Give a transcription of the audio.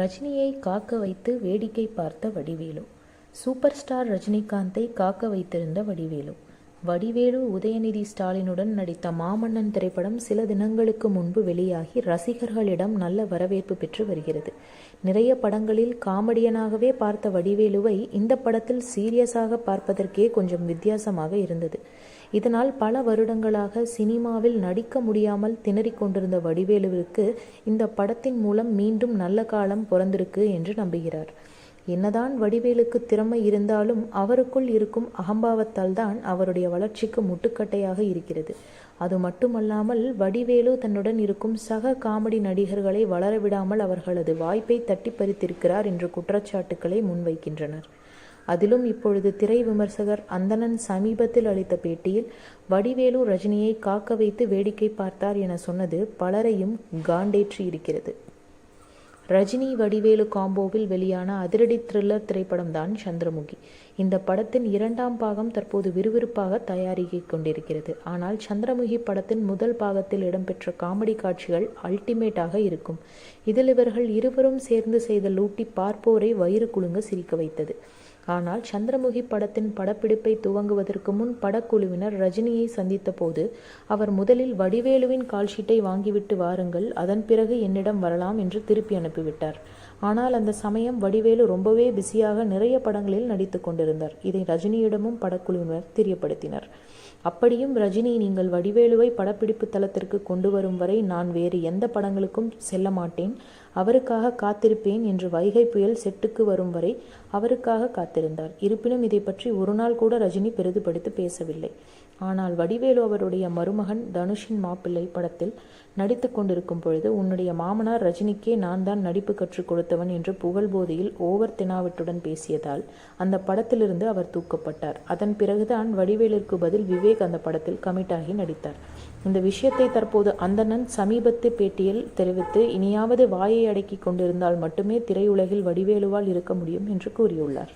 ரஜினியை காக்க வைத்து வேடிக்கை பார்த்த வடிவேலு. சூப்பர் ஸ்டார் ரஜினிகாந்தை காக்க வைத்திருந்த வடிவேலு. வடிவேலு உதயநிதி ஸ்டாலினுடன் நடித்த மாமன்னன் திரைப்படம் சில தினங்களுக்கு முன்பு வெளியாகி ரசிகர்களிடம் நல்ல வரவேற்பு பெற்று வருகிறது. நிறைய படங்களில் காமெடியனாகவே பார்த்த வடிவேலுவை இந்த படத்தில் சீரியஸாக பார்ப்பதற்கே கொஞ்சம் வித்தியாசமாக இருந்தது. இதனால் பல வருடங்களாக சினிமாவில் நடிக்க முடியாமல் திணறிக் கொண்டிருந்த வடிவேலுவிற்கு இந்த படத்தின் மூலம் மீண்டும் நல்ல காலம் பிறந்திருக்கு என்று நம்புகிறார். என்னதான் வடிவேலுக்கு திறமை இருந்தாலும் அவருக்குள் இருக்கும் அகம்பாவத்தால் தான் அவருடைய வளர்ச்சிக்கு முட்டுக்கட்டையாக இருக்கிறது. அது மட்டுமல்லாமல் வடிவேலு தன்னுடன் இருக்கும் சக காமெடி நடிகர்களை வளரவிடாமல் அவர்களது வாய்ப்பை தட்டி பறித்திருக்கிறார் என்ற குற்றச்சாட்டுக்களை முன்வைக்கின்றனர். அதிலும் இப்பொழுது திரை விமர்சகர் அந்தணன் சமீபத்தில் அளித்த பேட்டியில் வடிவேலு ரஜினியை காக்க வைத்து வேடிக்கை பார்த்தார் என சொன்னது பலரையும் காண்டேற்றி இருக்கிறது. ரஜினி வடிவேலு காம்போவில் வெளியான அதிரடி த்ரில்லர் திரைப்படம்தான் சந்திரமுகி. இந்த படத்தின் 2ஆம் பாகம் தற்போது விறுவிறுப்பாக தயாரிக்க கொண்டிருக்கிறது. ஆனால் சந்திரமுகி படத்தின் முதல் பாகத்தில் இடம்பெற்ற காமெடி காட்சிகள் அல்டிமேட்டாக இருக்கும். இதில் இவர்கள் இருவரும் சேர்ந்து செய்த லூட்டி பார்ப்போரை வயிறு குலுங்க சிரிக்க வைத்தது. ஆனால் சந்திரமுகி படத்தின் படப்பிடிப்பை துவங்குவதற்கு முன் படக்குழுவினர் ரஜினியை சந்தித்த போது அவர் முதலில் வடிவேலுவின் கால்ஷீட்டை வாங்கிவிட்டு வாருங்கள், அதன் பிறகு என்னிடம் வரலாம் என்று திருப்பி அனுப்பிவிட்டார். ஆனால் அந்த சமயம் வடிவேலு ரொம்பவே பிஸியாக நிறைய படங்களில் நடித்து கொண்டிருந்தார். இதை ரஜினியிடமும் படக்குழுவினர் தெரியப்படுத்தினர். அப்படியும் ரஜினி, நீங்கள் வடிவேலுவை படப்பிடிப்பு தளத்திற்கு கொண்டு வரும் வரை நான் வேறு எந்த படங்களுக்கும் செல்ல மாட்டேன், அவருக்காக காத்திருப்பேன் என்று வைகை புயல் செட்டுக்கு வரும் வரை அவருக்காக காத்திருந்தார். இருப்பினும் இதை பற்றி ஒரு நாள் கூட ரஜினி பெரிதுபடுத்தி பேசவில்லை. ஆனால் வடிவேலு அவருடைய மருமகன் தனுஷின் மாப்பிள்ளை படத்தில் நடித்து கொண்டிருக்கும் பொழுது உன்னுடைய மாமனார் ரஜினிக்கே நான் தான் நடிப்பு கற்றுக் கொடுத்தவன் என்று புகழ் போதையில் ஓவர் தெனாவட்டுடன் பேசியதால் அந்த படத்திலிருந்து அவர் தூக்கப்பட்டார். அதன் பிறகுதான் வடிவேலிற்கு பதில் விவேக் அந்த படத்தில் கமிட் ஆகி நடித்தார். இந்த விஷயத்தை தற்போது அந்தணன் சமீபத்து பேட்டியில் தெரிவித்து இனியாவது வாயை அடக்கி கொண்டிருந்தால் மட்டுமே திரையுலகில் வடிவேலுவால் இருக்க முடியும் என்று கூறியுள்ளார்.